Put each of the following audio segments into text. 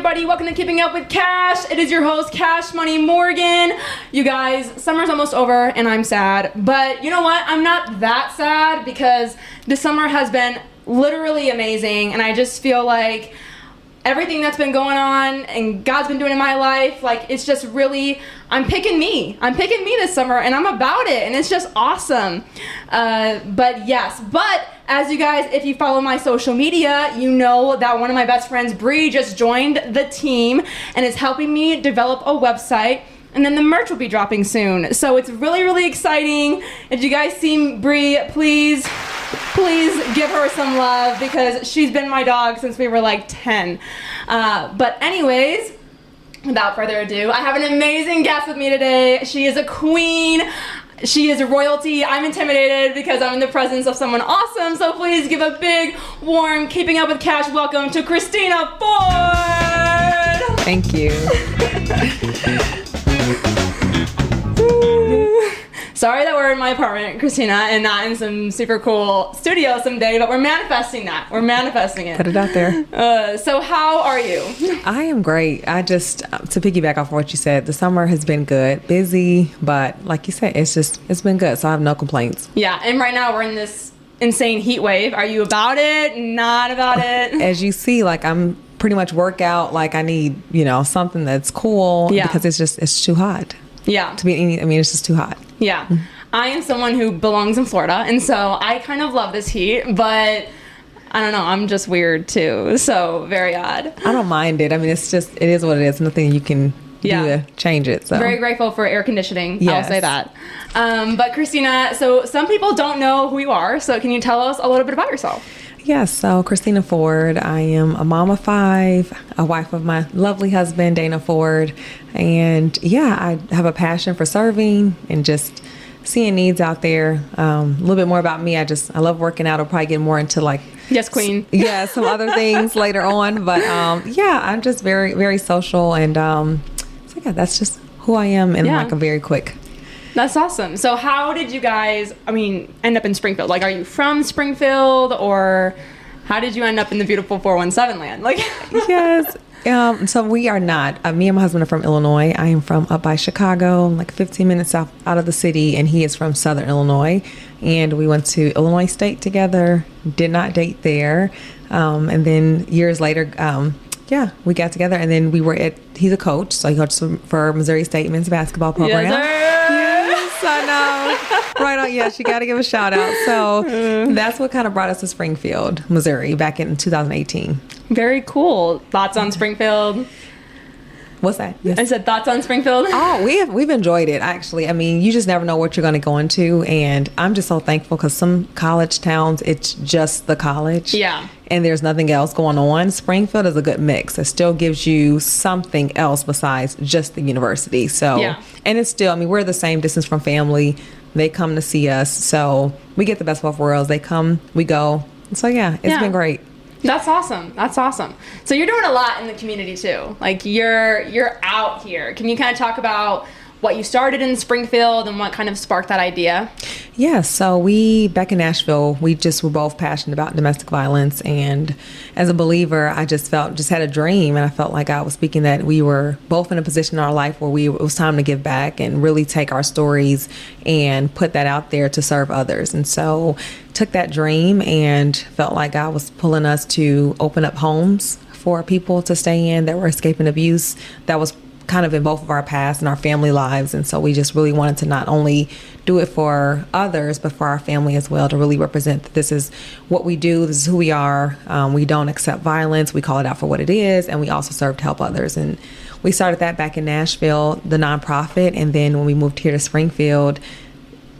everybody? Welcome to Keeping Up with Cash. It is your host, Cash Money Morgan. You guys, summer's almost over and I'm sad. But you know what? I'm not that sad because the summer has been literally amazing. And I just feel like everything that's been going on and God's been doing in my life, like it's just really, I'm picking me this summer and I'm about it and it's just awesome. But as you guys, if you follow my social media, you know that one of my best friends, Bree, just joined the team and is helping me develop a website. And then the merch will be dropping soon. So it's really, really exciting. If you guys see Bree, please give her some love because she's been my dog since we were like 10. But anyways, without further ado, I have an amazing guest with me today. She is a queen. She is royalty. I'm intimidated because I'm in the presence of someone awesome. So please give a big, warm, Keeping Up with Cash welcome to Christina Ford. Thank you. Sorry that we're in my apartment, Christina, and not in some super cool studio someday, but we're manifesting that. We're manifesting it. Put it out there. So how are you? I am great. I just, to piggyback off of what you said, the summer has been good, busy, but like you said, it's been good, so I have no complaints. Yeah, and right now we're in this insane heat wave. Are you about it? Not about it? As you see, like I'm pretty much workout, like I need, something that's cool because it's too hot. Yeah. It's just too hot. Yeah. Mm-hmm. I am someone who belongs in Florida, and so I kind of love this heat, but I don't know, I'm just weird too, so very odd. I don't mind it. I mean, it is what it is. Nothing you can do to change it. So very grateful for air conditioning. Yes. I'll say that. But Christina, so some people don't know who you are, so can you tell us a little bit about yourself? Yes, so Christina Ford. I am a mom of 5, a wife of my lovely husband, Dana Ford. And I have a passion for serving and just seeing needs out there. A little bit more about me. I love working out. I'll probably get more into yes, queen. Some other things later on. But I'm just very, very social. And that's just who I am in a very quick. That's awesome. So how did you guys, end up in Springfield? Like, are you from Springfield, or how did you end up in the beautiful 417 land? Yes. So we are not. Me and my husband are from Illinois. I am from up by Chicago, like 15 minutes out of the city, and he is from Southern Illinois. And we went to Illinois State together, did not date there. And then years later, we got together, and then he's a coach, so he coaches for Missouri State men's basketball program. Yes, I know. Right on. Yes, you got to give a shout out. So that's what kind of brought us to Springfield, Missouri, back in 2018. Very cool. Thoughts on Springfield? What's that? Yes. I said thoughts on Springfield. Oh, we've enjoyed it, actually. You just never know what you're going to go into, and I'm just so thankful because some college towns, it's just the college. Yeah. And there's nothing else going on. Springfield is a good mix. It still gives you something else besides just the university. So, and it's still, we're the same distance from family. They come to see us. So we get the best of both worlds. They come, we go. So it's been great. That's awesome. So you're doing a lot in the community too. Like you're out here. Can you kind of talk about what you started in Springfield and what kind of sparked that idea? Yeah, so back in Nashville, we just were both passionate about domestic violence. And as a believer, I just had a dream. And I felt like I was speaking that we were both in a position in our life where it was time to give back and really take our stories and put that out there to serve others. And so took that dream and felt like God was pulling us to open up homes for people to stay in that were escaping abuse. That was kind of in both of our past and our family lives. And so we just really wanted to not only do it for others, but for our family as well, to really represent that this is what we do, this is who we are. We don't accept violence. We call it out for what it is. And we also serve to help others. And we started that back in Nashville, the nonprofit. And then when we moved here to Springfield,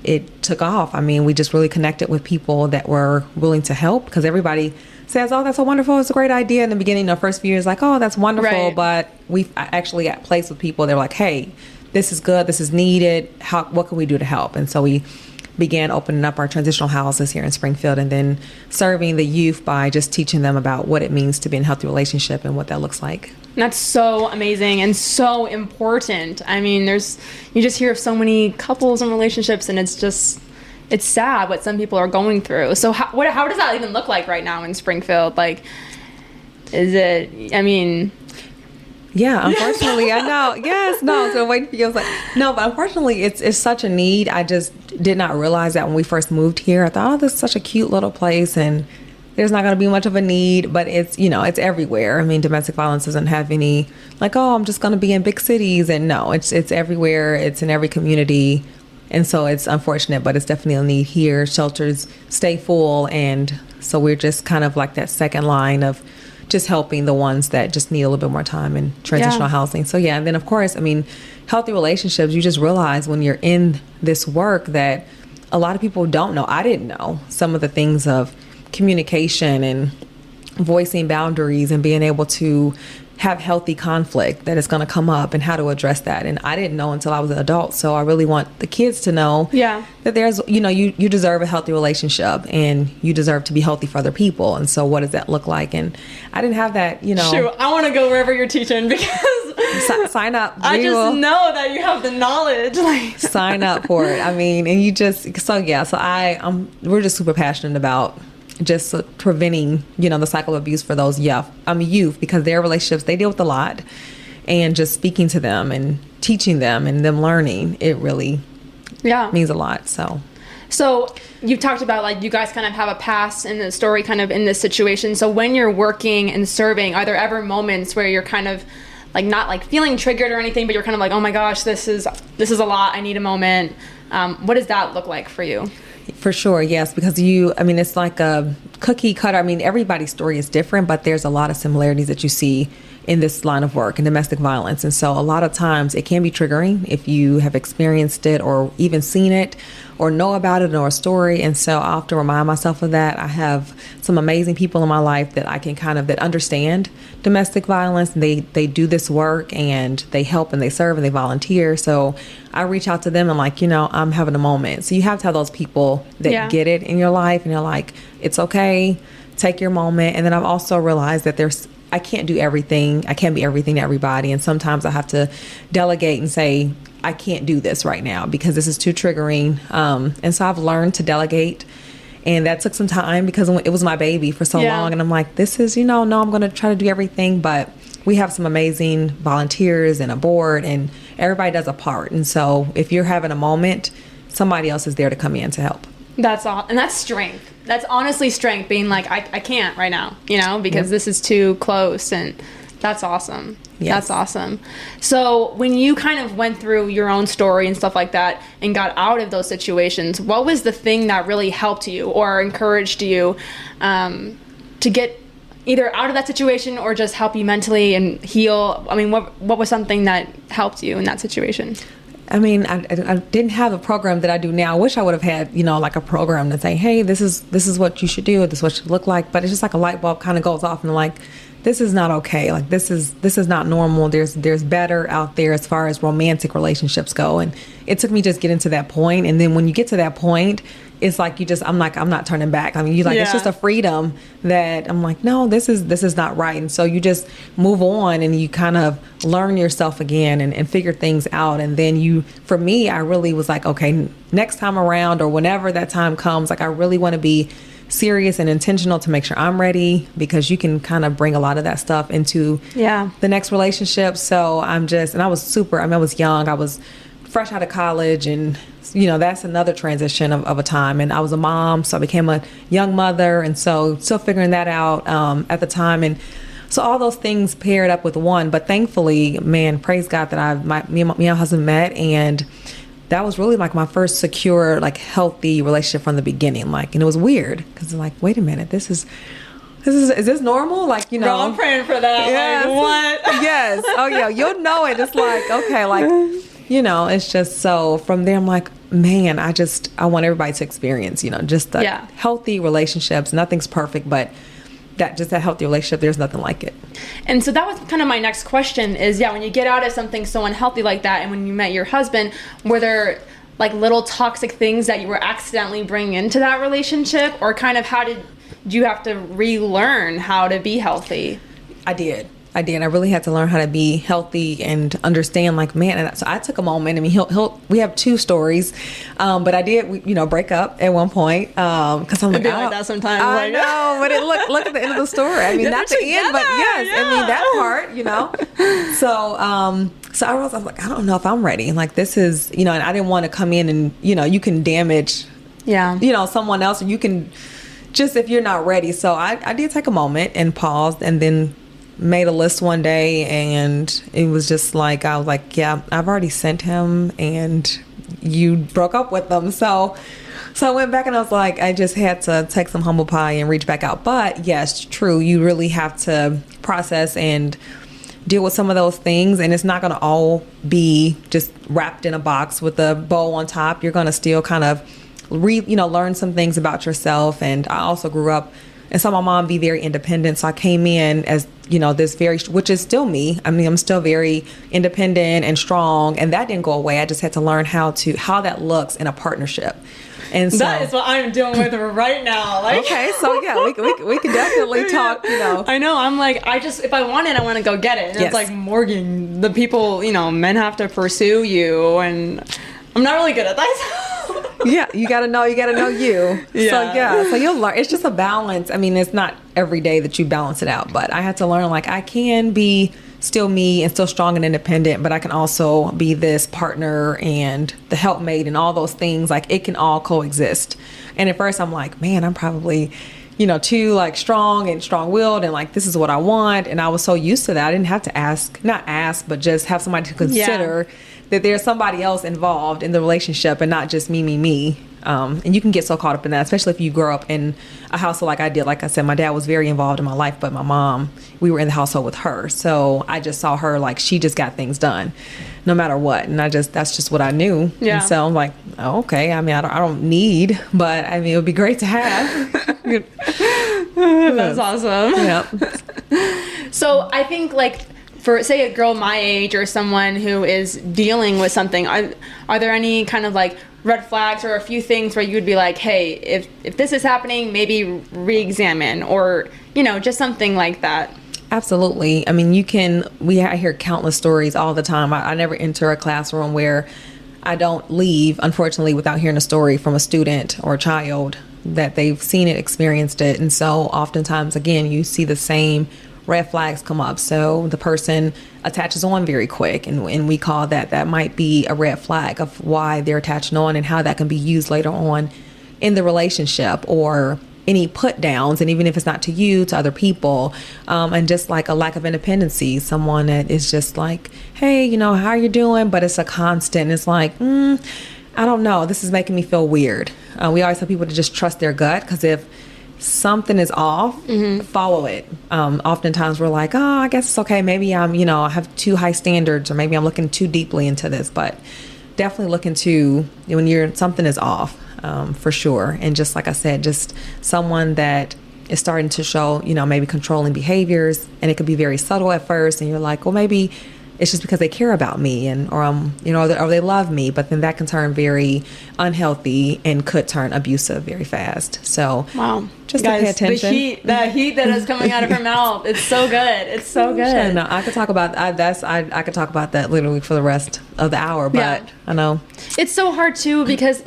it took off. We just really connected with people that were willing to help, because everybody says, oh, that's so wonderful, it's a great idea. In the beginning, the first few years, like, oh, that's wonderful. Right. But we actually got placed with people that were like, hey, this is good, this is needed, what can we do to help? And so we began opening up our transitional houses here in Springfield, and then serving the youth by just teaching them about what it means to be in a healthy relationship and what that looks like. That's so amazing and so important. You just hear of so many couples and relationships, and it's sad what some people are going through. So how does that even look like right now in Springfield? Like, is it, Yeah, unfortunately, I know. Yes, no, so waiting for you. I was like, no, but unfortunately, it's such a need. I just did not realize that when we first moved here. I thought, oh, this is such a cute little place, and there's not going to be much of a need, but it's, it's everywhere. I mean, domestic violence doesn't have any, like, oh, I'm just going to be in big cities, and no, it's everywhere. It's in every community, and so it's unfortunate, but it's definitely a need here. Shelters stay full, and so we're just kind of like that second line of just helping the ones that just need a little bit more time in transitional housing. So yeah, and then of course, I mean, healthy relationships, you just realize when you're in this work that a lot of people don't know. I didn't know some of the things of communication and voicing boundaries and being able to have healthy conflict that is going to come up and how to address that. And I didn't know until I was an adult. So I really want the kids to know that there's, you deserve a healthy relationship and you deserve to be healthy for other people. And so what does that look like? And I didn't have that, Shoot, I want to go wherever you're teaching because sign up. I just know that you have the knowledge. Sign up for it. I mean, and you just, we're just super passionate about just preventing, the cycle of abuse for those youth, because their relationships, they deal with a lot, and just speaking to them and teaching them and them learning, it really means a lot. So you've talked about like you guys kind of have a past in the story kind of in this situation. So when you're working and serving, are there ever moments where you're kind of like not like feeling triggered or anything, but you're kind of like, oh my gosh, this is a lot, I need a moment? What does that look like for you? For sure, yes, because it's like a cookie cutter. I mean, everybody's story is different, but there's a lot of similarities that you see in this line of work in domestic violence. And so a lot of times it can be triggering if you have experienced it or even seen it or know about it or a story. And so I have to remind myself of that. I have some amazing people in my life that I can that understand domestic violence, and they do this work and they help and they serve and they volunteer. So I reach out to them and I'm having a moment. So you have to have those people that get it in your life, and you're like, it's okay, take your moment. And then I've also realized that I can't do everything. I can't be everything to everybody. And sometimes I have to delegate and say, I can't do this right now because this is too triggering. And so I've learned to delegate. And that took some time because it was my baby for so long. And I'm like, this is, no, I'm going to try to do everything. But we have some amazing volunteers and a board, and everybody does a part. And so if you're having a moment, somebody else is there to come in to help. That's all. And that's strength. That's honestly strength, being like, I can't right now, because this is too close. And that's awesome. Yes. That's awesome. So when you kind of went through your own story and stuff like that and got out of those situations, what was the thing that really helped you or encouraged you to get either out of that situation or just help you mentally and heal? I mean, what was something that helped you in that situation? I mean, I didn't have a program that I do now. I wish I would have had, like a program to say, hey, this is what you should do. This is what it should look like. But it's just like a light bulb kind of goes off and I'm like, this is not okay. Like this is not normal. There's better out there as far as romantic relationships go. And it took me just getting to that point. And then when you get to that point, it's like I'm not turning back. I mean, it's just a freedom that I'm like, no, this is not right. And so you just move on and you kind of learn yourself again and figure things out. And then for me, I really was like, okay, next time around or whenever that time comes, like I really want to be serious and intentional to make sure I'm ready, because you can kind of bring a lot of that stuff into the next relationship. So I was young. I was fresh out of college, and that's another transition of a time. And I was a mom, so I became a young mother, and so still figuring that out at the time. And so all those things paired up with one. But thankfully, man, praise God that me and my husband met, and that was really like my first secure, like healthy relationship from the beginning. Like, and it was weird because like, wait a minute, is this normal? Like, Girl, I'm praying for that. Yes. Like, what? Yes. Oh yeah, you'll know it. It's like, okay, like, it's just so from there I'm like, man, I want everybody to experience, just the healthy relationships. Nothing's perfect, but that healthy relationship, there's nothing like it. And so that was kind of my next question is, when you get out of something so unhealthy like that, and when you met your husband, were there like little toxic things that you were accidentally bringing into that relationship, or kind of how did you have to relearn how to be healthy? I did. I did. I really had to learn how to be healthy and understand, like, man. And so I took a moment. I mean, we have two stories, but I did, break up at one point because I'm like, like that sometimes. I know, but look at the end of the story. I mean, not the end, but yes, I mean that part, So I was like, I don't know if I'm ready. Like, this is, and I didn't want to come in and, you can damage, someone else, or you can just, if you're not ready. So I did take a moment and paused, and then made a list one day, and it was just like, I was like, yeah, I've already sent him and you broke up with them. So I went back and I was like, I just had to take some humble pie and reach back out. But yes, true, you really have to process and deal with some of those things, and it's not going to all be just wrapped in a box with a bow on top. You're going to still kind of learn some things about yourself. And I also grew up and saw my mom be very independent. So I came in as, which is still me. I mean, I'm still very independent and strong, and that didn't go away. I just had to learn how that looks in a partnership. And so that is what I'm dealing with right now. Like, okay, so yeah, we can definitely talk. I know. I'm like, if I want it, I want to go get it. And It's like, Morgan, the people, men have to pursue you, and I'm not really good at that. Yeah, you gotta know you. Yeah. So you'll learn. It's just a balance. I mean, it's not every day that you balance it out, but I had to learn, like, I can be still me and still strong and independent, but I can also be this partner and the helpmate and all those things. Like, it can all coexist. And at first I'm like, man, I'm probably, too, like, strong and strong-willed, and like, this is what I want. And I was so used to that. I didn't have to not ask, but just have somebody to consider that there's somebody else involved in the relationship and not just me. And you can get so caught up in that, especially if you grow up in a household like I did. Like I said, my dad was very involved in my life, but my mom, we were in the household with her. So I just saw her, like, she just got things done no matter what. And that's just what I knew. Yeah. And so I'm like, oh, okay. I mean, I don't need, but I mean, it would be great to have. That's awesome. Yep. So I think, like, for, say, a girl my age or someone who is dealing with something, are there any kind of, like, red flags or a few things where you would be like, hey, if this is happening, maybe re-examine, or, just something like that? Absolutely. I mean, I hear countless stories all the time. I never enter a classroom where I don't leave, unfortunately, without hearing a story from a student or a child that they've seen it, experienced it. And so oftentimes, again, you see the same red flags come up. So the person attaches on very quick, and we call that might be a red flag of why they're attaching on and how that can be used later on in the relationship, or any put downs, and even if it's not to you, to other people, and just like a lack of independency, someone that is just like, hey, how are you doing? But it's a constant. It's like, I don't know, this is making me feel weird. We always tell people to just trust their gut, because if something is off, follow it. Oftentimes we're like, oh, I guess it's okay. Maybe I'm, I have too high standards, or maybe I'm looking too deeply into this. But definitely look into when something is off, for sure. And just like I said, just someone that is starting to show, maybe controlling behaviors, and it could be very subtle at first. And you're like, well, maybe it's just because they care about me, or they love me, but then that can turn very unhealthy and could turn abusive very fast. So wow, just guys, to pay attention. The heat that is coming out of her mouth, it's so good. It's so good. No, I could talk about I could talk about that literally for the rest of the hour, but I know it's so hard too, because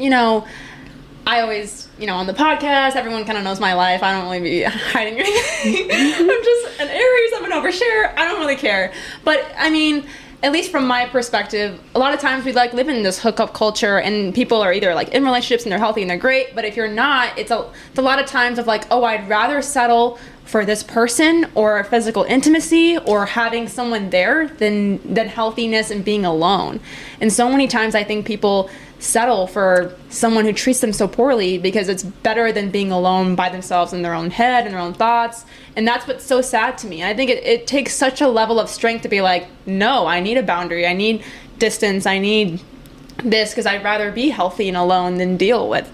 I always, on the podcast, everyone kind of knows my life. I don't really be hiding anything. I'm just an Aries. I'm an overshare. I don't really care. But, I mean, at least from my perspective, a lot of times we live in this hookup culture, and people are either, like, in relationships and they're healthy and they're great. But if you're not, it's a lot of times of like, oh, I'd rather settle for this person or physical intimacy or having someone there than healthiness and being alone. And so many times I think people settle for someone who treats them so poorly because it's better than being alone by themselves in their own head and their own thoughts. And that's what's so sad to me. I think it takes such a level of strength to be like, no, I need a boundary. I need distance. I need this, because I'd rather be healthy and alone than deal with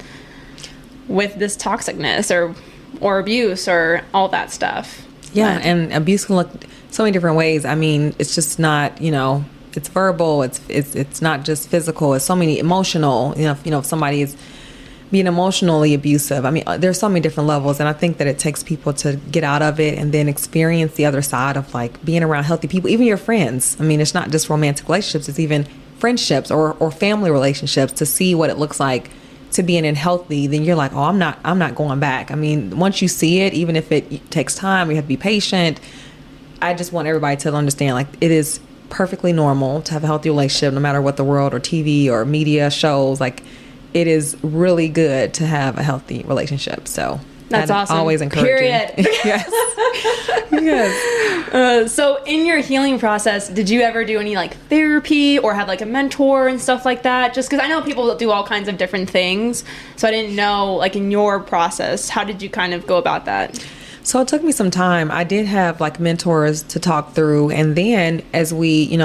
this toxicness or abuse or all that stuff. Yeah, and abuse can look so many different ways. I mean, it's just not, it's verbal, it's not just physical, it's so many emotional. If somebody is being emotionally abusive. I mean, there's so many different levels, and I think that it takes people to get out of it and then experience the other side of like being around healthy people, even your friends. I mean, it's not just romantic relationships, it's even friendships or family relationships, to see what it looks like to being in healthy. Then you're like, oh, I'm not going back. I mean, once you see it, even if it takes time, you have to be patient. I just want everybody to understand, like, it is perfectly normal to have a healthy relationship, no matter what the world or TV or media shows. Like, it is really good to have a healthy relationship. So that's awesome. Always encouraging. Period. Yes. Yes. So in your healing process, did you ever do any like therapy or have like a mentor and stuff like that? Just because I know people do all kinds of different things. So I didn't know, like, in your process, how did you kind of go about that? So it took me some time. I did have like mentors to talk through. And then as we,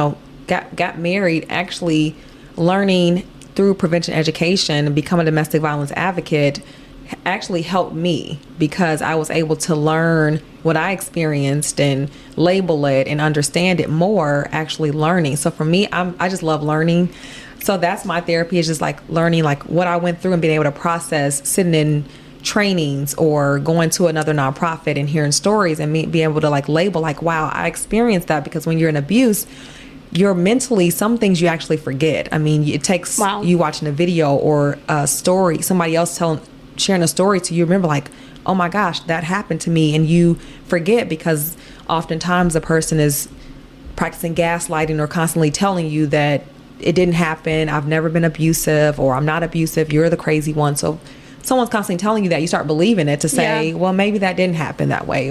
got married, actually learning through prevention education and become a domestic violence advocate actually helped me, because I was able to learn what I experienced and label it and understand it more, actually learning. So for me, I just love learning. So that's my therapy, is just like learning like what I went through and being able to process, sitting in trainings or going to another nonprofit and hearing stories and me be able to like label like, wow, I experienced that. Because when you're in abuse, you're mentally, some things you actually forget. I mean, it takes you watching a video or a story, somebody else sharing a story to you, remember like, oh my gosh, that happened to me. And you forget, because oftentimes a person is practicing gaslighting or constantly telling you that it didn't happen, I've never been abusive, or I'm not abusive, you're the crazy one. So someone's constantly telling you that, you start believing it to say, well, maybe that didn't happen that way.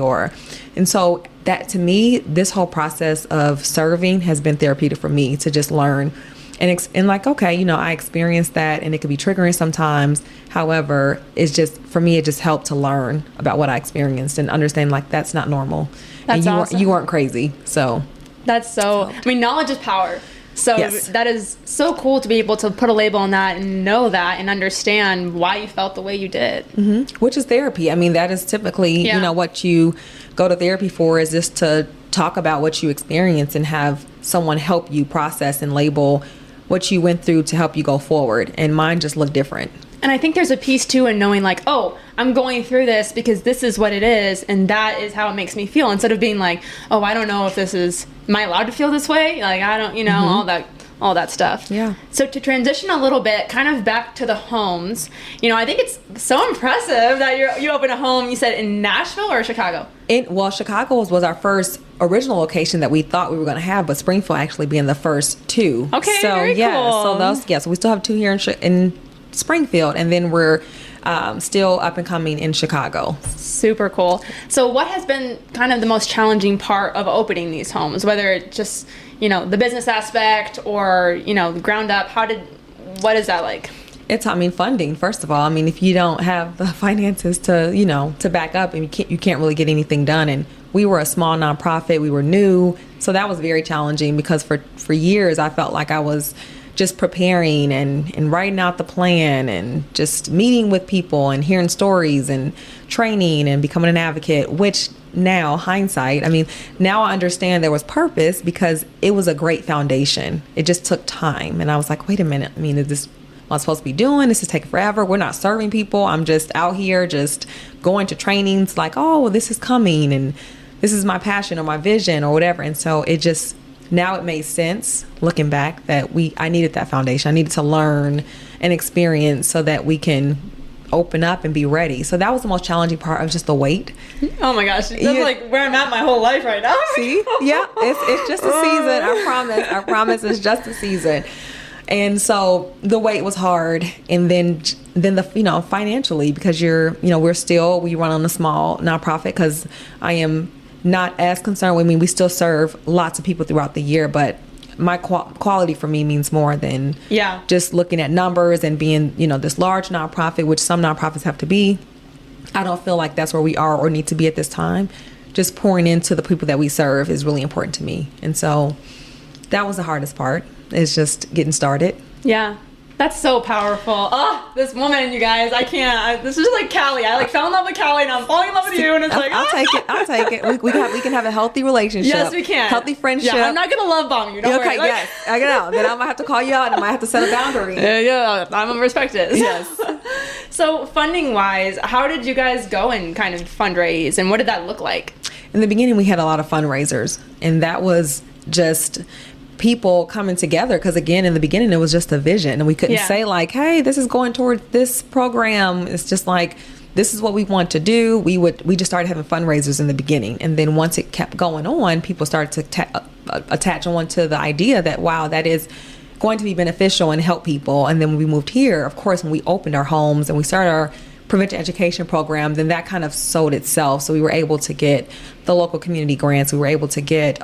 And so that, to me, this whole process of serving has been therapeutic for me, to just learn and like, okay, I experienced that, and it could be triggering sometimes. However, it's just, for me, it just helped to learn about what I experienced and understand like that's not normal. That's and awesome. You weren't crazy. So that's so, I mean, knowledge is power. So that is so cool to be able to put a label on that and know that and understand why you felt the way you did. Mm-hmm. Which is therapy. I mean, that is typically, what you go to therapy for, is just to talk about what you experience and have someone help you process and label what you went through to help you go forward. And mine just looked different. And I think there's a piece too in knowing like, oh, I'm going through this because this is what it is, and that is how it makes me feel, instead of being like, oh, I don't know if this is, am I allowed to feel this way? Like, I don't, all that stuff. Yeah. So to transition a little bit, kind of back to the homes, I think it's so impressive that you opened a home, you said in Nashville or Chicago? Chicago was our first original location that we thought we were going to have, but Springfield actually being the first two. Okay, so, very cool. So we still have two here in Springfield, and then we're still up and coming in Chicago. Super cool. So what has been kind of the most challenging part of opening these homes, whether it just, the business aspect or, the ground up, what is that like? It's, funding, first of all. If you don't have the finances to back up, and you can't really get anything done. And we were a small nonprofit, we were new. So that was very challenging, because for years I felt like I was just preparing and writing out the plan and just meeting with people and hearing stories and training and becoming an advocate, which now, hindsight, now I understand there was purpose, because it was a great foundation. It just took time. And I was like, wait a minute, is this what I'm supposed to be doing? This is taking forever. We're not serving people. I'm just out here just going to trainings like, oh, well, this is coming and this is my passion or my vision or whatever. And so it just, now it made sense looking back that I needed that foundation. I needed to learn and experience so that we can open up and be ready. So that was the most challenging part, of just the wait. Oh my gosh, that's like where I'm at my whole life right now. See? Yeah, it's just a season. I promise it's just a season. And so the wait was hard, and then the financially, because we run on a small nonprofit, because I am not as concerned. We still serve lots of people throughout the year, but my quality for me means more than just looking at numbers and being, this large nonprofit, which some nonprofits have to be. I don't feel like that's where we are or need to be at this time. Just pouring into the people that we serve is really important to me. And so that was the hardest part, is just getting started. Yeah. That's so powerful. Oh, this woman, you guys, I can't. This is just like Callie. I fell in love with Callie, and I'm falling in love with you, and it's like, I'll take it. We can have a healthy relationship. Yes, we can. Healthy friendship. Yeah, I'm not gonna love bomb you. Don't worry. Yes, I get out. Then I might have to call you out, and I might have to set a boundary. Yeah, I'm gonna respect it. Yes. So funding wise, how did you guys go and kind of fundraise, and what did that look like? In the beginning, we had a lot of fundraisers, and that was just people coming together, because again, in the beginning, it was just a vision, and we couldn't say like, hey, this is going toward this program. It's just like, this is what we want to do. We just started having fundraisers in the beginning, and then once it kept going on, people started to attach on to the idea that, wow, that is going to be beneficial and help people. And then when we moved here, of course, when we opened our homes and we started our prevention education program, then that kind of sold itself. So we were able to get the local community grants. We were able to get,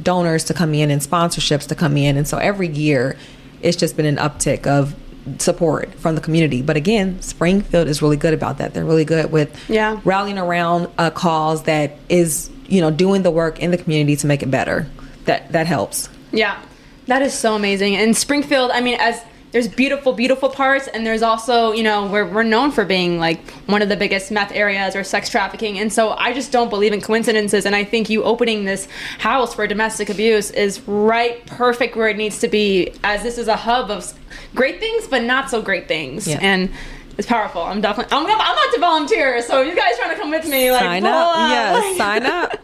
donors to come in and sponsorships to come in. And so every year, it's just been an uptick of support from the community. But again, Springfield is really good about that. They're really good with rallying around a cause that is, doing the work in the community to make it better. That helps. Yeah, that is so amazing. And Springfield, I mean, as there's beautiful parts, and there's also, we're known for being like one of the biggest meth areas or sex trafficking. And so I just don't believe in coincidences. And I think you opening this house for domestic abuse is perfect where it needs to be, as this is a hub of great things, but not so great things. Yeah. And it's powerful. I'm about to volunteer. So you guys trying to come with me, like, sign up. Yes, sign up.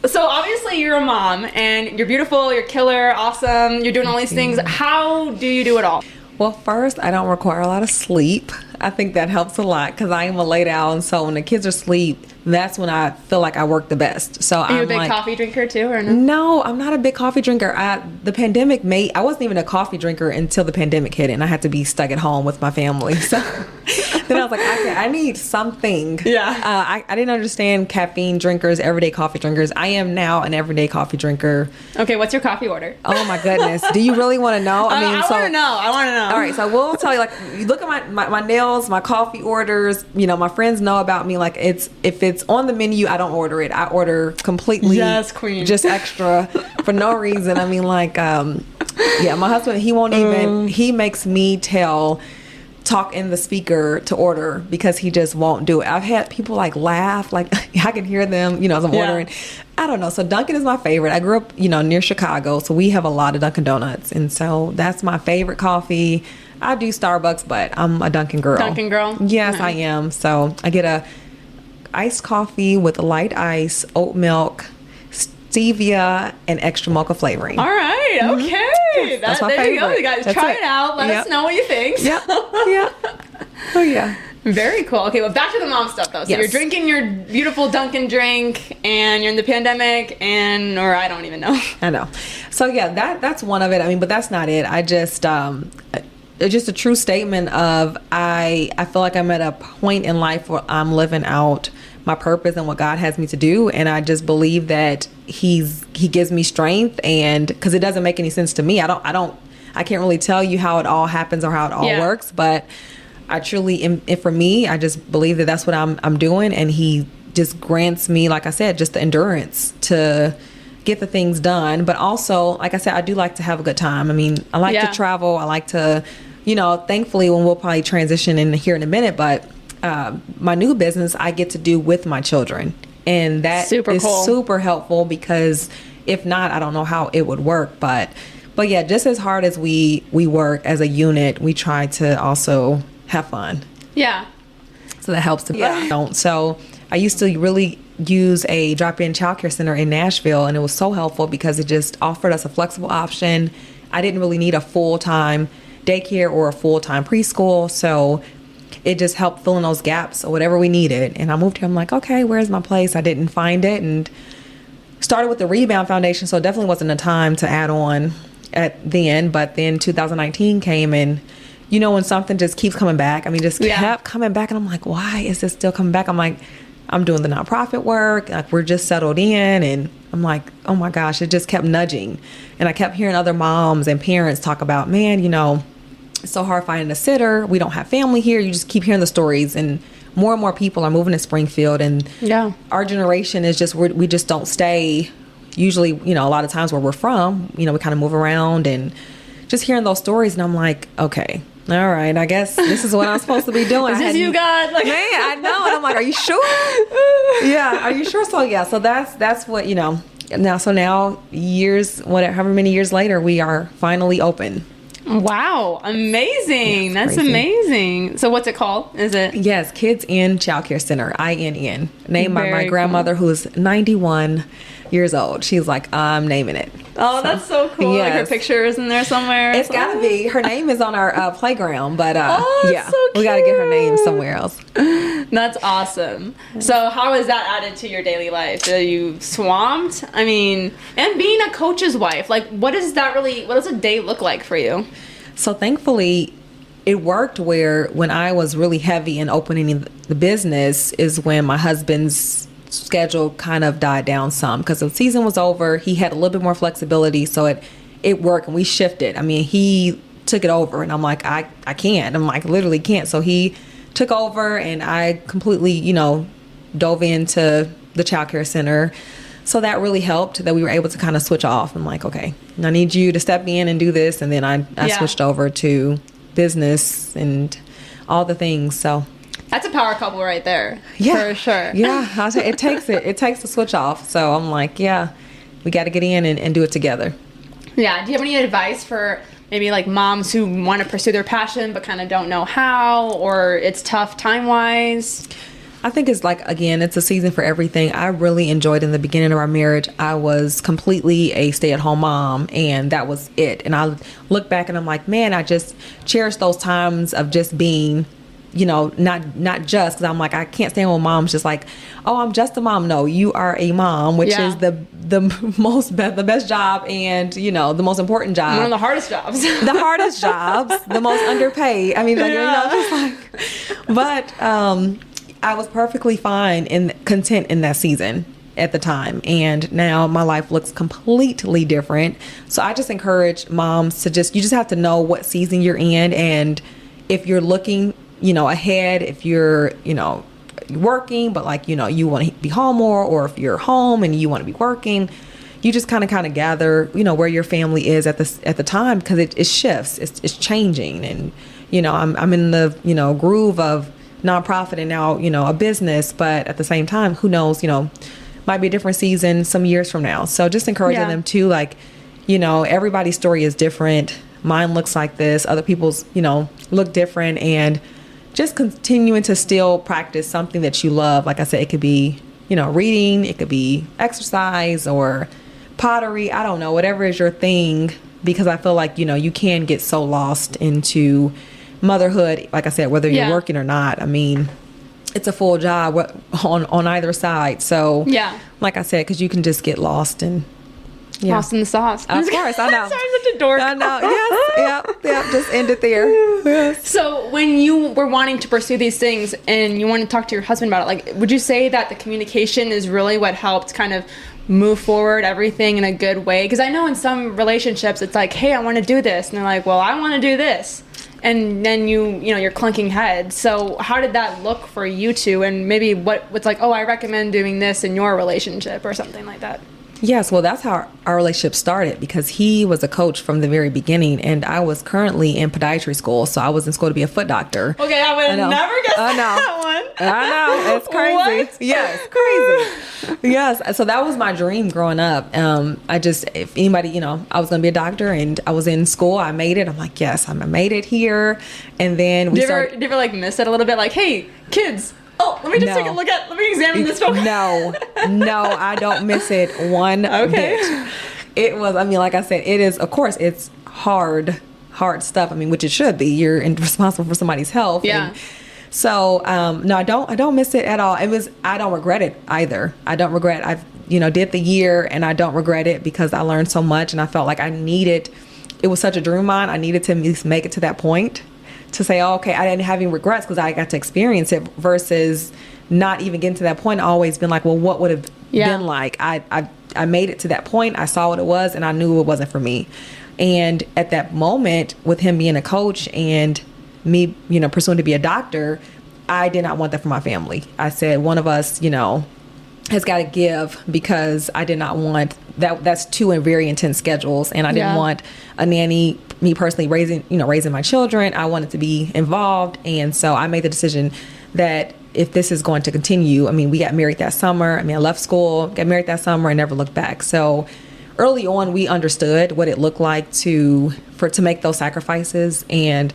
So obviously you're a mom, and you're beautiful, you're killer, awesome, you're doing all these things. How do you do it all? Well, first, I don't require a lot of sleep. I think that helps a lot, because I am a late owl, and so when the kids are asleep, that's when I feel like I work the best. So are you a big coffee drinker too, or no? No, I'm not a big coffee drinker. The pandemic I wasn't even a coffee drinker until the pandemic hit, and I had to be stuck at home with my family. So then I was like, okay, I need something. Yeah. I didn't understand caffeine drinkers, everyday coffee drinkers. I am now an everyday coffee drinker. Okay, what's your coffee order? Oh my goodness. Do you really want to know? I want to know. All right, so we'll tell you, like, you look at my nails, my coffee orders, my friends know about me. Like, if it's on the menu, I don't order it. I order completely, yes, queen, just extra for no reason. I mean, like, my husband, he won't even, he makes me talk in the speaker to order, because he just won't do it. I've had people like laugh, like I can hear them, as I'm ordering. I don't know. So Dunkin' is my favorite. I grew up, near Chicago, so we have a lot of Dunkin' Donuts, and so that's my favorite coffee. I do Starbucks, but I'm a Dunkin' girl. Dunkin' girl? Yes, Nice. I am. So I get a iced coffee with light ice, oat milk, stevia, and extra mocha flavoring. All right. Okay. Yes, that's my there favorite. you go, you guys. That's try it. it out. Let us know what you think. Yeah. Oh, yeah. Very cool. Okay, well, back to the mom stuff, though. So you're drinking your beautiful Dunkin' drink, and you're in the pandemic, or I don't even know. I know. So, yeah, that's one of it. I mean, but that's not it. I just... it's just a true statement of I feel like I'm at a point in life where I'm living out my purpose and what God has me to do, and I just believe that He gives me strength, and because it doesn't make any sense to me. I can't really tell you how it all happens or how it all works, but I truly am, for me, I just believe that that's what I'm doing, and He just grants me, like I said, just the endurance to get the things done. But also, like I said, I do like to have a good time. I mean, I like to travel. I like to, thankfully, when we'll probably transition in here in a minute, but my new business I get to do with my children, and that is super helpful, because if not, I don't know how it would work. But yeah, just as hard as we work as a unit, we try to also have fun. Yeah. So that helps. So I used to really use a drop-in childcare center in Nashville, and it was so helpful because it just offered us a flexible option. I didn't really need a full-time daycare or a full-time preschool, so it just helped fill in those gaps or whatever we needed. And I moved here, I'm like, okay, where's my place? I didn't find it, and started with the Rebound Foundation, so it definitely wasn't a time to add on at the end. But then 2019 came, and when something just keeps coming back, I mean, just kept coming back, and I'm like, why is this still coming back? I'm like, I'm doing the nonprofit work, like we're just settled in, and I'm like, oh my gosh, it just kept nudging. And I kept hearing other moms and parents talk about, man, it's so hard finding a sitter. We don't have family here. You just keep hearing the stories, and more people are moving to Springfield, and our generation is just, we just don't stay. Usually, a lot of times where we're from, we kind of move around, and just hearing those stories, and I'm like, okay, all right, I guess this is what I'm supposed to be doing. Is this you, God? Like, man, I know. And I'm like, are you sure? Yeah, are you sure? So that's what, now years, however many years later, we are finally open. Wow, amazing. Yeah, That's crazy. amazing. So what's it called? Is it? Yes, Kids in Child Care Center, INN. Named by my Very grandmother, who's 91 years old. She's like, I'm naming it. Oh, that's so cool. Like her yes. picture is in there somewhere. It's got to be. Her name is on our playground, but Oh, yeah, so we got to get her name cute. somewhere else. That's awesome. So how is that added to your daily life? Are you swamped? I mean, and being a coach's wife, like what does a day look like for you? So thankfully, it worked where when I was really heavy in opening the business is when my husband's schedule kind of died down some because the season was over. He had a little bit more flexibility, so it worked and we shifted. I mean, he took it over and I'm like, I can't. I'm like, literally can't. So he took over and I completely, dove into the child care center. So that really helped that we were able to kind of switch off. I'm like, okay, I need you to step in and do this. And then I switched over to business and all the things. So that's a power couple right there. Yeah, for sure. Yeah, I'll say it takes to switch off. So I'm like, yeah, we got to get in and do it together. Yeah. Do you have any advice for maybe like moms who want to pursue their passion but kind of don't know how, or it's tough time-wise? I think it's like, again, it's a season for everything. I really enjoyed in the beginning of our marriage. I was completely a stay-at-home mom, and that was it. And I look back and I'm like, man, I just cherish those times of just being, not just, because I'm like, I can't stand when mom's just like, oh, I'm just a mom. No, you are a mom, which is the best job and, the most important job. One of the hardest jobs. The hardest jobs, the most underpaid. I mean, just like, but I was perfectly fine and content in that season at the time. And now my life looks completely different. So I just encourage moms to you just have to know what season you're in. And if you're looking, ahead, if you're, working, but like, you want to be home more, or if you're home and you want to be working, you just kind of gather, where your family is at the time, because it shifts, it's changing. And, I'm in the, groove of nonprofit and now, a business, but at the same time, who knows, might be a different season some years from now. So just encouraging them to like, everybody's story is different. Mine looks like this. Other people's, look different, and just continuing to still practice something that you love. Like I said, it could be, reading, it could be exercise or pottery. I don't know, whatever is your thing, because I feel like, you can get so lost into motherhood. Like I said, whether you're working or not, I mean, it's a full job on either side. So like I said, because you can just get lost and lost in the sauce. Of course, I know. Sorry, I'm such a dork. I know. Yes, yep. Just end it there. Yes. So when you were wanting to pursue these things and you want to talk to your husband about it, like, would you say that the communication is really what helped kind of move forward everything in a good way? Because I know in some relationships it's like, hey, I want to do this, and they're like, well, I want to do this. And then you're clunking heads. So how did that look for you two? And maybe what's like, oh, I recommend doing this in your relationship or something like that? Yes, well, that's how our relationship started, because he was a coach from the very beginning, and I was currently in podiatry school, so I was in school to be a foot doctor. Okay, I would never guess that one. I know, it's crazy. What? Yes, crazy. Yes, so that was my dream growing up. If anybody, I was going to be a doctor, and I was in school. I made it. I'm like, yes, I made it here. And then Did you ever like miss it a little bit? Like, hey, kids. Oh, let me just take a look let me examine this book. No, I don't miss it one bit. It was, like I said, it is, of course, it's hard stuff. which it should be. You're responsible for somebody's health. Yeah. And so, no, I don't miss it at all. I don't regret it either. I don't regret, I've, did the year, and I don't regret it, because I learned so much, and I felt like it was such a dream of mine. I needed to at least make it to that point, to say, oh, okay, I didn't have any regrets because I got to experience it, versus not even getting to that point. I've always been like, well, what would have been like? I made it to that point. I saw what it was, and I knew it wasn't for me. And at that moment, with him being a coach and me, pursuing to be a doctor, I did not want that for my family. I said, one of us, has got to give, because I did not want that. That's two very intense schedules, and I didn't want a nanny, me personally, raising my children. I wanted to be involved, and so I made the decision that if this is going to continue, we got married that summer. I left school, got married that summer, and never looked back. So early on we understood what it looked like to make those sacrifices, and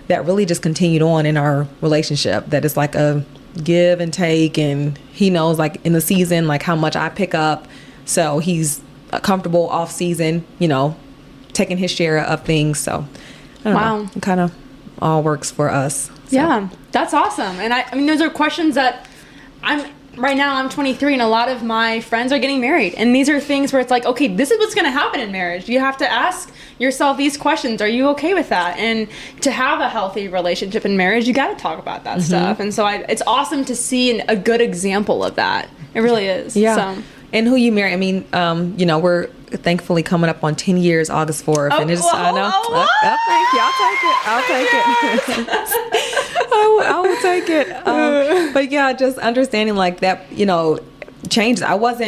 that really just continued on in our relationship. That it's like a give and take, and he knows like in the season like how much I pick up, so he's comfortable off season, you know, taking his share of things. So I don't know, it kind of all works for us. So. Yeah, that's awesome. And I mean, those are questions that right now I'm 23 and a lot of my friends are getting married. And these are things where it's like, okay, this is what's going to happen in marriage. You have to ask yourself these questions. Are you okay with that? And to have a healthy relationship in marriage, you got to talk about that stuff. And so it's awesome to see a good example of that. It really is. Yeah. So. And who you marry, I mean, you know, we're thankfully coming up on 10 years, August 4th. And it's, I know. Thank you. I'll take it. I will take it. But yeah, just understanding like that, you know, changed. I was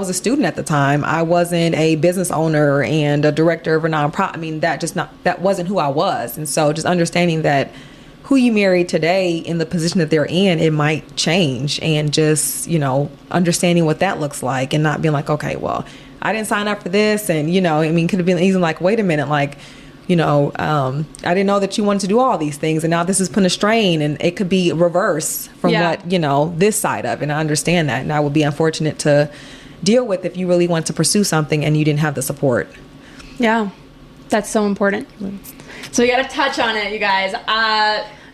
a student at the time. I wasn't a business owner and a director of a nonprofit. I mean, that wasn't who I was. And so just understanding that who you marry today in the position that they're in, it might change, and just, you know, understanding what that looks like and not being like, okay, well, I didn't sign up for this. And, you know, I mean, could have been even like, wait a minute, like, you know, I didn't know that you wanted to do all these things, and now this is putting a strain, and it could be reverse from what, you know, this side of, and I understand that, and I would be unfortunate to deal with if you really want to pursue something and you didn't have the support. Yeah, that's so important. So we got to touch on it, you guys.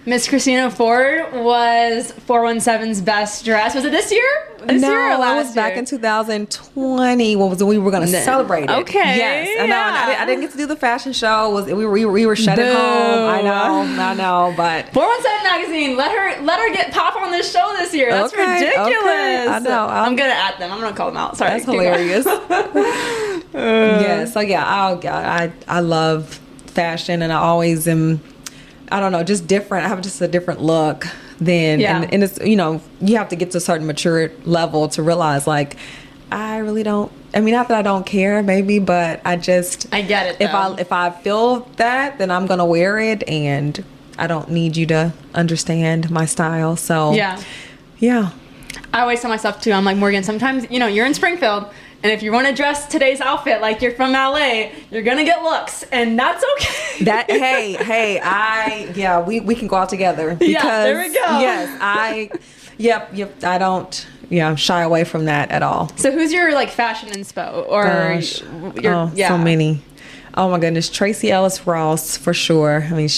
Miss Christina Ford was 417's best dress. Was it this year? This year or last year? No, it was back in 2020. What was it? We were going to celebrate it. Okay. Yes, I know. I didn't get to do the fashion show. We were shut at home. I know. But 417 magazine, let her get pop on this show this year. That's ridiculous. Okay. I know. I'm gonna at them. I'm gonna call them out. Sorry. That's hilarious. Yeah. So yeah, I love fashion, and I always am. I don't know, just different. I have just a different look than, and it's, you know, you have to get to a certain mature level to realize, like, I really don't, I mean, not that I don't care, maybe, but I get it, though. If I feel that, then I'm going to wear it, and I don't need you to understand my style. So, yeah. I always tell myself, too, I'm like, Morgan, sometimes, you know, you're in Springfield, and if you want to dress today's outfit like you're from LA, you're going to get looks, and that's okay. We can go out together. Because, there we go. Yes, I don't, shy away from that at all. So who's your, like, fashion inspo? Or so many. Oh my goodness, Tracee Ellis Ross, for sure. I mean,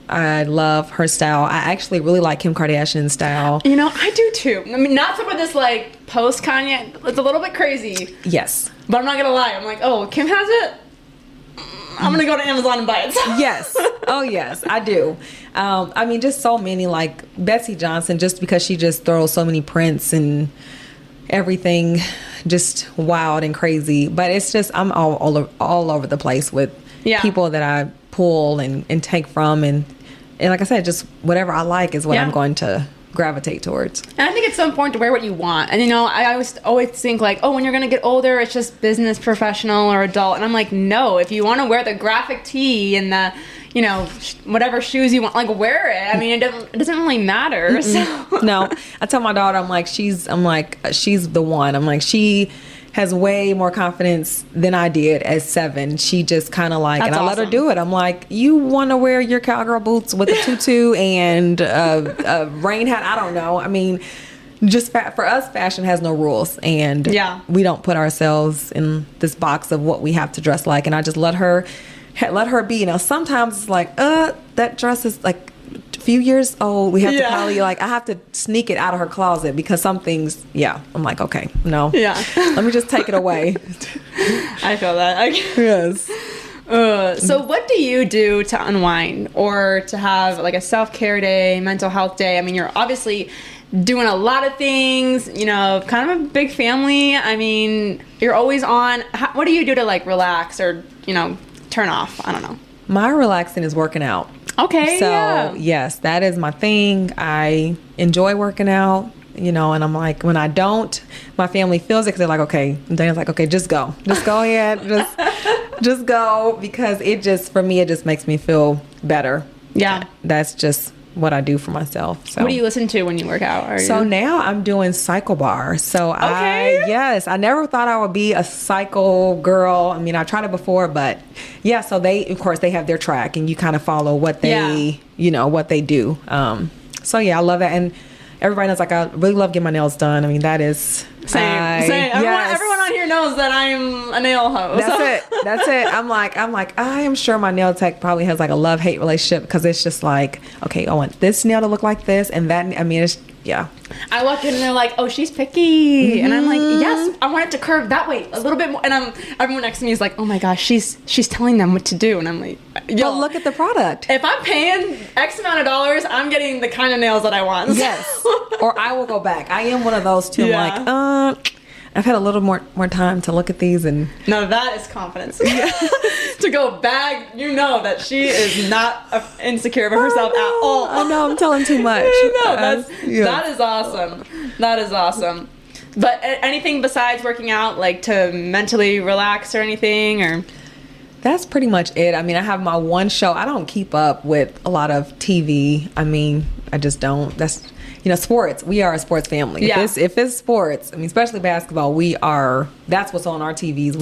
I love her style. I actually really like Kim Kardashian's style. You know, I do too. I mean, not some of this like post Kanye. It's a little bit crazy. Yes. But I'm not gonna lie. I'm like, oh, Kim has it. I'm gonna go to Amazon and buy it. Yes. Oh yes, I do. I mean, just so many, like Betsy Johnson, just because she just throws so many prints and everything, just wild and crazy. But it's just I'm all over the place with people that I pull and take from, and like I said, just whatever I like is what I'm going to gravitate towards. And I think it's so important to wear what you want. And you know, I always think like, oh, when you're gonna get older, it's just business, professional, or adult. And I'm like, no, if you want to wear the graphic tee and the, you know, whatever shoes you want, like, wear it. I mean, it doesn't really matter. So. No, I tell my daughter, I'm like, she's the one. I'm like, she has way more confidence than I did at 7. She just kind of like, I let her do it. I'm like, you want to wear your cowgirl boots with a tutu and a rain hat? I don't know. I mean, just for us, fashion has no rules, and we don't put ourselves in this box of what we have to dress like. And I just let her be. You know, sometimes it's like, that dress is like a few years old. We have to probably, like, I have to sneak it out of her closet because some things, I'm like, okay, no. Yeah. Let me just take it away. I feel that. Yes. So what do you do to unwind or to have like a self-care day, mental health day? I mean, you're obviously doing a lot of things, you know, kind of a big family. I mean, you're always on. What do you do to like relax or, you know, turn off? I don't know. My relaxing is working out. Okay. So yes, that is my thing. I enjoy working out, you know, and I'm like, when I don't, my family feels it because they're like, okay, and Dana's like, okay, just go ahead, just go, because it just, for me, it just makes me feel better. Yeah. That's just what I do for myself. So what do you listen to when you work out? So now I'm doing cycle bar. So I never thought I would be a cycle girl. I mean, I tried it before, but yeah, so they have their track and you kind of follow what they, what they do. So yeah, I love that. And everybody knows, like, I really love getting my nails done. I mean, that is same. Everyone on here knows that I'm a nail hoe. That's it. I'm like, I am sure my nail tech probably has like a love-hate relationship, because it's just like, okay, I want this nail to look like this and that. I mean, it's, yeah. I walk in and they're like, oh, she's picky. And I'm like, yes, I want it to curve that way a little bit more. And everyone next to me is like, oh my gosh, she's telling them what to do. And I'm like, yo, but look at the product. If I'm paying X amount of dollars, I'm getting the kind of nails that I want. Yes. Or I will go back. I am one of those too. Yeah. I'm like, I've had a little more time to look at these, and no, that is confidence. To go back, that she is not insecure of herself at all. I know, I'm telling too much. That is awesome. That is awesome. But anything besides working out, like to mentally relax or anything, or? That's pretty much it. I mean, I have my one show. I don't keep up with a lot of TV. I mean, I just don't. That's, sports. We are a sports family. Yeah. If it's sports, I mean, especially basketball, that's what's on our TVs.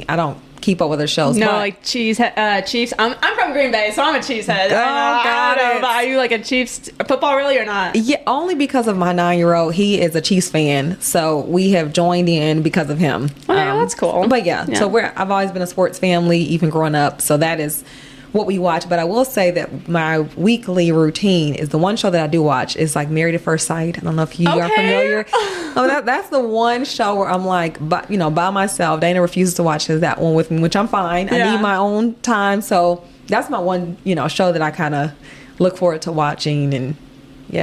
I don't keep up with their shows. No, like Chiefs. I'm from Green Bay, so I'm a Chiefs head. I don't know, are you like a Chiefs football really or not? Yeah, only because of my 9-year-old. He is a Chiefs fan, so we have joined in because of him. Oh, yeah, that's cool. But yeah. So I've always been a sports family, even growing up. So that is what we watch. But I will say that my weekly routine is the one show that I do watch is like Married at First Sight. I don't know if you are familiar. That's the one show where I'm like, by myself. Dana refuses to watch that one with me, which I'm fine. I need my own time. So that's my one, show that I kind of look forward to watching and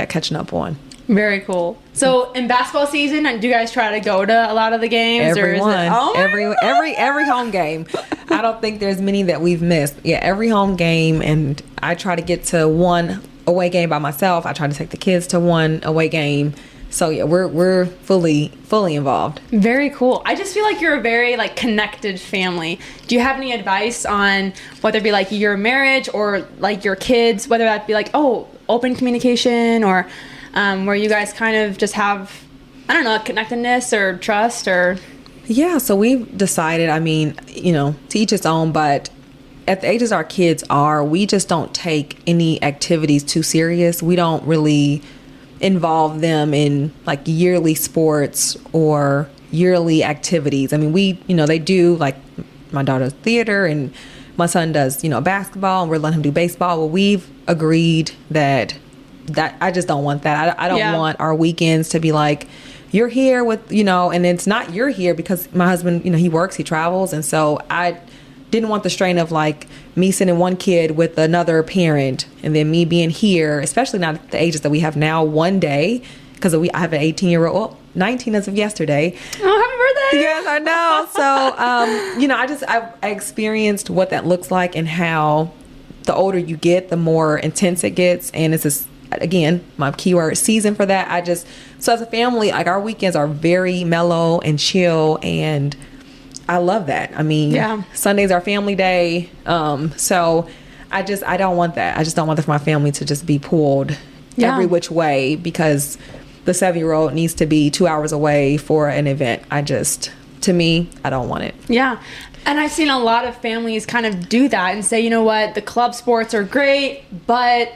catching up on. Very cool. So in basketball season, do you guys try to go to a lot of the games? Every home game. I don't think there's many that we've missed. Yeah, every home game, and I try to get to one away game by myself. I try to take the kids to one away game. So yeah, we're fully involved. Very cool. I just feel like you're a very like connected family. Do you have any advice on whether it be like your marriage or like your kids, whether that be like open communication or where you guys kind of just have, I don't know, connectedness or trust or? Yeah, so we've decided, I mean, to each its own, but at the ages our kids are, we just don't take any activities too serious. We don't really involve them in like yearly sports or yearly activities. I mean, they do, like my daughter does theater and my son does, basketball, and we're letting him do baseball. Well, we've agreed that I just don't want that. I don't want our weekends to be like, you're here with, and it's not you're here because my husband, he works, he travels. And so I didn't want the strain of like me sending one kid with another parent and then me being here, especially not at the ages that we have now, one day, because I have an 18-year-old, 19 as of yesterday. Oh, happy birthday. Yes, I know. So, I experienced what that looks like and how the older you get, the more intense it gets. And it's just, again, my keyword season for that. So as a family, like our weekends are very mellow and chill, and I love that. I mean, Sunday's our family day. So I don't want that. I just don't want for my family to just be pulled every which way because the 7-year-old needs to be 2 hours away for an event. To me, I don't want it. Yeah. And I've seen a lot of families kind of do that and say, you know what, the club sports are great, but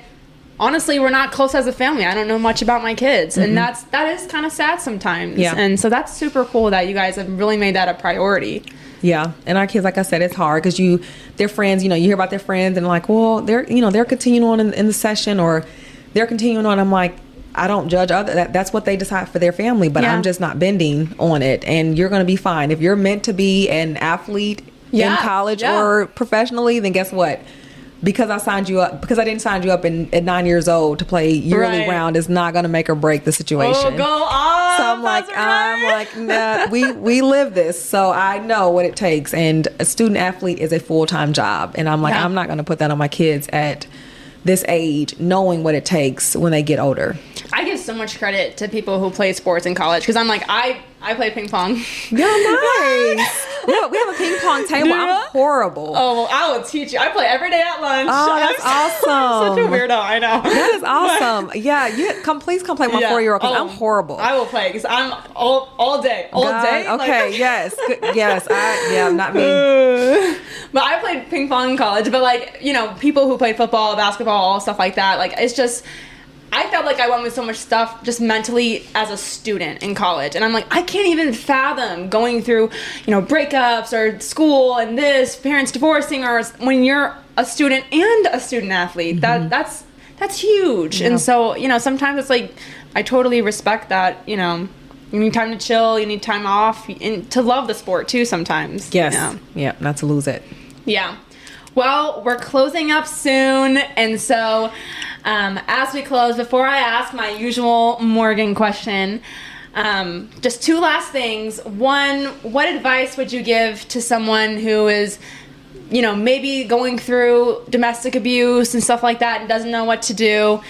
honestly, we're not close as a family. I don't know much about my kids. Mm-hmm. And that is kind of sad sometimes. Yeah. And so that's super cool that you guys have really made that a priority. Yeah. And our kids, like I said, it's hard because their friends, you hear about their friends and like, well, they're continuing on in the session or they're continuing on. I'm like, I don't judge that's what they decide for their family, but I'm just not bending on it. And you're going to be fine. If you're meant to be an athlete in college or professionally, then guess what? Because I didn't sign you up at 9 years old to play yearly round is not going to make or break the situation. Oh, go on. So I'm like, nah, we live this. So I know what it takes. And a student athlete is a full-time job. And I'm like, I'm not going to put that on my kids at this age, knowing what it takes when they get older. I get so much credit to people who play sports in college because I'm like, I play ping pong. Yeah, nice. we have a ping pong table. I'm horrible. Oh, well, I will teach you. I play every day at lunch. Oh, that's awesome. Such a weirdo, I know. That is awesome. Yeah, please come play my 4-year-old because I'm horrible. I will play because I'm all day. All day? Okay, yes. Yes, not me. But I played ping pong in college, but like, you know, people who played football, basketball, all stuff like that, like it's just, I felt like I went with so much stuff just mentally as a student in college. And I'm like, I can't even fathom going through, you know, breakups or school and this, parents divorcing, or when you're a student and a student athlete, that's huge. Yeah. And so, you know, sometimes it's like, I totally respect that, you know, you need time to chill, you need time off, and to love the sport too sometimes. Yes. Yeah, not to lose it. Yeah. Well, we're closing up soon, and so as we close, before I ask my usual Morgan question, just 2 last things. One, what advice would you give to someone who is, you know, maybe going through domestic abuse and stuff like that and doesn't know what to do?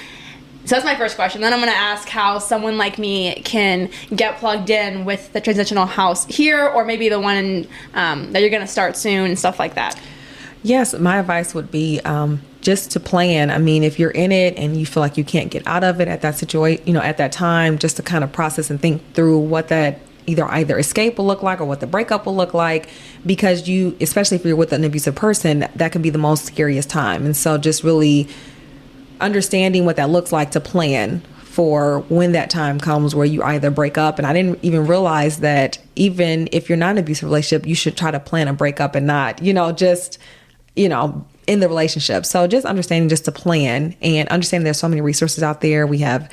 So that's my first question. Then I'm going to ask how someone like me can get plugged in with the transitional house here, or maybe the one that you're going to start soon and stuff like that. Yes, my advice would be just to plan. I mean, if you're in it and you feel like you can't get out of it at that situation, you know, at that time, just to kind of process and think through what that either escape will look like or what the breakup will look like, because you, especially if you're with an abusive person, that can be the most scariest time. And so just really understanding what that looks like to plan for when that time comes where you either break up. And I didn't even realize that even if you're not in an abusive relationship, you should try to plan a breakup and not, you know, just, you know, in the relationship. So just understanding just to plan and understanding there's so many resources out there. We have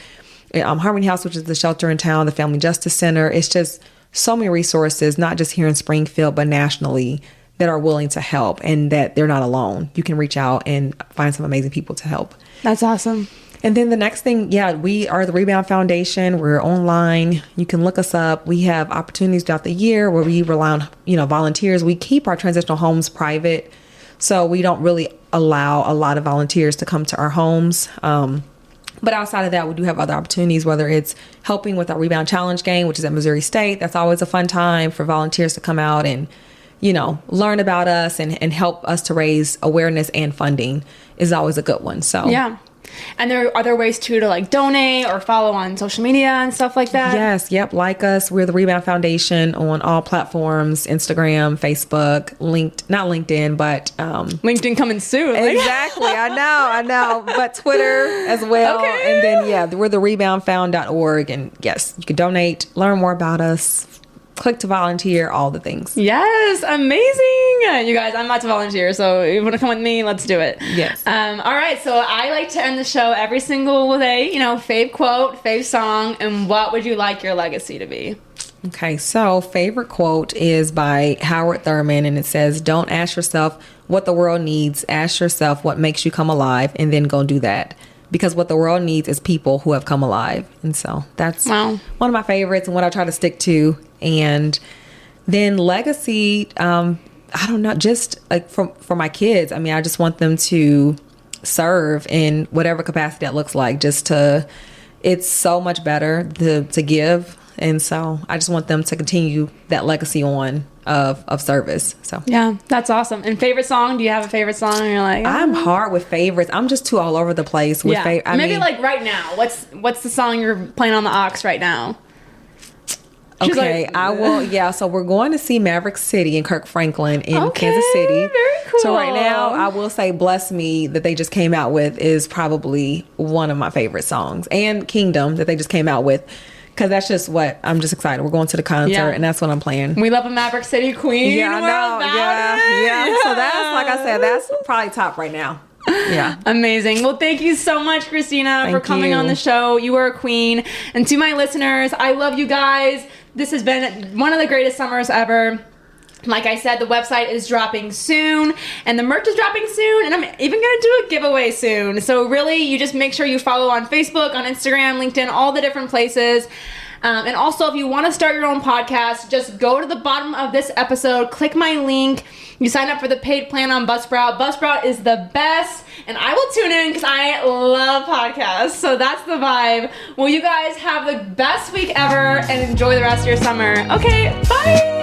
Harmony House, which is the shelter in town, the Family Justice Center. It's just so many resources, not just here in Springfield, but nationally, that are willing to help and that they're not alone. You can reach out and find some amazing people to help. That's awesome. And then the next thing, we are the Rebound Foundation. We're online. You can look us up. We have opportunities throughout the year where we rely on, you know, volunteers. We keep our transitional homes private, so we don't really allow a lot of volunteers to come to our homes. But outside of that, we do have other opportunities, whether it's helping with our Rebound Challenge game, which is at Missouri State. That's always a fun time for volunteers to come out and, you know, learn about us and help us to raise awareness, and funding is always a good one. So yeah. And there are other ways too to like donate or follow on social media and stuff like that. Yes. Yep. Like us. We're the Rebound Foundation on all platforms: Instagram, Facebook, not LinkedIn, but LinkedIn coming soon. Exactly. I know. But Twitter as well. Okay. And then we're the reboundfound.org. And yes, you can donate, learn more about us, click to volunteer, all the things. Yes, amazing. You guys, I'm about to volunteer, so if you want to come with me, let's do it. Yes. All right, so I like to end the show every single day, you know, fave quote, fave song, and what would you like your legacy to be? Okay, so favorite quote is by Howard Thurman, and it says, "Don't ask yourself what the world needs. Ask yourself what makes you come alive, and then go do that. Because what the world needs is people who have come alive." And so that's one of my favorites and what I try to stick to. And then legacy, I don't know, just like for my kids. I mean, I just want them to serve in whatever capacity that looks like. It's so much better to give. And so I just want them to continue that legacy on of service. So yeah, that's awesome. And favorite song? Do you have a favorite song? And you're like, I'm hard with favorites. I'm just too all over the place with maybe like right now. What's the song you're playing on the aux right now? Okay, I will. Yeah, so we're going to see Maverick City and Kirk Franklin in Kansas City. Very cool. So right now, I will say "Bless Me" that they just came out with is probably one of my favorite songs, and "Kingdom" that they just came out with. Because that's just what I'm just excited. We're going to the concert, and that's what I'm playing. We love a Maverick City queen. Yeah, I know. Yeah. So that's, like I said, that's probably top right now. Yeah. Amazing. Well, thank you so much, Christina, for coming on the show. You are a queen. And to my listeners, I love you guys. This has been one of the greatest summers ever. Like I said, the website is dropping soon, and the merch is dropping soon, and I'm even going to do a giveaway soon. So really, you just make sure you follow on Facebook, on Instagram, LinkedIn, all the different places. And also, if you want to start your own podcast, just go to the bottom of this episode, click my link. You sign up for the paid plan on Buzzsprout. Buzzsprout is the best, and I will tune in because I love podcasts. So that's the vibe. Well, you guys have the best week ever and enjoy the rest of your summer. Okay, bye.